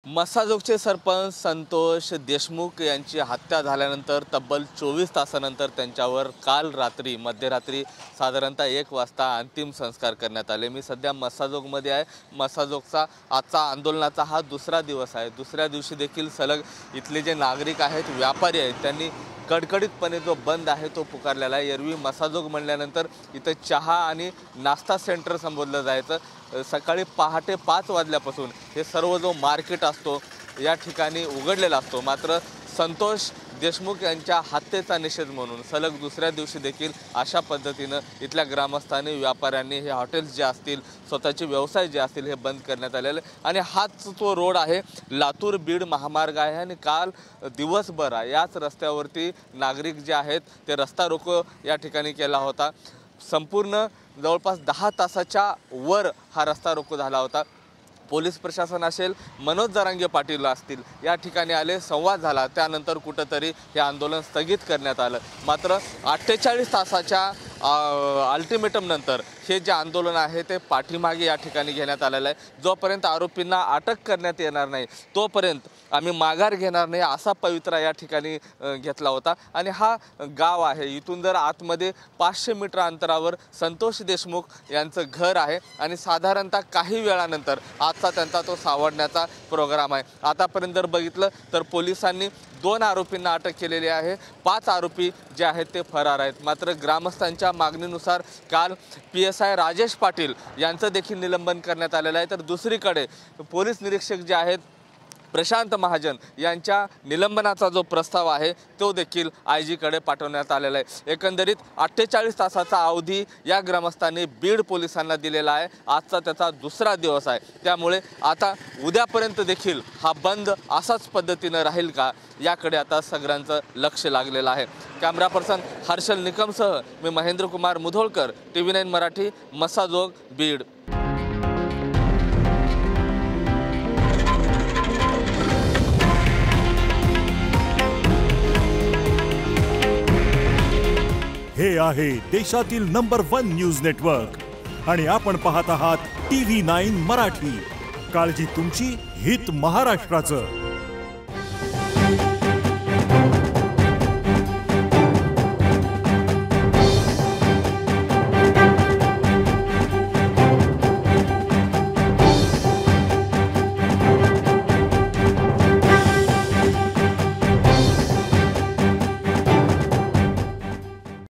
मसाजोगचे सरपंच संतोष देशमुख यांची हत्या झाल्यानंतर तब्बल 24 तासानंतर त्यांच्यावर काल रात्री मध्यरात्री साधारणतः 1 वाजता अंतिम संस्कार करण्यात आले। मी सध्या मसाजोगमध्ये आहे। मसाजोगचा आजचा आंदोलनाचा हा दुसरा दिवस आहे। दुसऱ्या दिवशी देखील सलग इथले जे नागरिक आहेत, व्यापारी आहेत, त्यांनी कडकडीतपणे जो बंद आहे तो पुकारलेला आहे। एरवी मसाजोग म्हणल्यानंतर इथं चहा आणि नाश्ता सेंटर संबोधलं जायचं। सकाळी पहाटे 5 वाजल्यापासून हे सर्व जो मार्केट असतो या ठिकाणी उघडलेला असतो। मात्र संतोष देशमुख यांच्या हत्येचा निषेध म्हणून सलग दुसऱ्या दिवशी देखील अशा पद्धतीनं इथल्या ग्रामस्थांनी, व्यापाऱ्यांनी हे हॉटेल्स जे असतील, स्वतःचे व्यवसाय जे असतील हे बंद करण्यात आलेले। आणि हाच तो रोड आहे, लातूर बीड महामार्ग आहे। आणि काल दिवसभर याच रस्त्यावरती नागरिक जे आहेत ते रस्ता रोको या ठिकाणी केला होता। संपूर्ण जवळपास 10 तासाच्या वर हा रस्ता रोको झाला होता। पोलीस प्रशासन असेल, मनोज जरांगे पाटील असतील, या ठिकाणी आले, संवाद झाला। त्यानंतर कुठंतरी हे आंदोलन स्थगित करण्यात आलं। मात्र 48 तासाच्या अल्टिमेटम नंतर हे जे आंदोलन आहे ते पाठीमागे या ठिकाणी घेण्यात आलेलं आहे। जोपर्यंत आरोपींना अटक करण्यात येणार नाही तोपर्यंत आम्ही माघार घेणार नाही असा पवित्रा या ठिकाणी घेतला होता। आणि हा गाव आहे, इथून जर आतमध्ये 500 मीटर अंतरावर संतोष देशमुख यांचं घर आहे। आणि साधारणतः काही वेळानंतर आजचा त्यांचा तो सावरण्याचा प्रोग्राम आहे। आतापर्यंत जर बघितलं तर पोलिसांनी 2 आरोपींना अटक केलेली आहे। 5 आरोपी जे आहेत ते फरार आहेत। मात्र ग्रामस्थांच्या मागणीनुसार काल PSI राजेश पाटील यांचं देखील निलंबन करण्यात आलेलं आहे। तर दुसरीकडे पोलीस निरीक्षक जे आहेत प्रशांत महाजन यांच्या निलंबनाचा जो प्रस्ताव आहे तो देखील IG कडे पाठवण्यात आलेला आहे। एकंदरीत 48 तासाचा अवधी या ग्रामस्थांनी बीड पोलिसांना दिलेला आहे। आजचा त्याचा दुसरा दिवस आहे, त्यामुळे आता उद्यापर्यंत देखील हा बंद असाच पद्धतीने राहील का याकडे आता सगळ्यांचं लक्ष लागलेलं आहे। कॅमेरा पर्सन हर्षल निकमसह मी महेंद्र कुमार मुधोळकर, TV9 मराठी, मसाजोग, बीड। हे आहे देशातील नंबर 1 न्यूज नेटवर्क आणि आपण पाहत आहात TV9 मराठी। काळजी तुमची, हित महाराष्ट्राचं।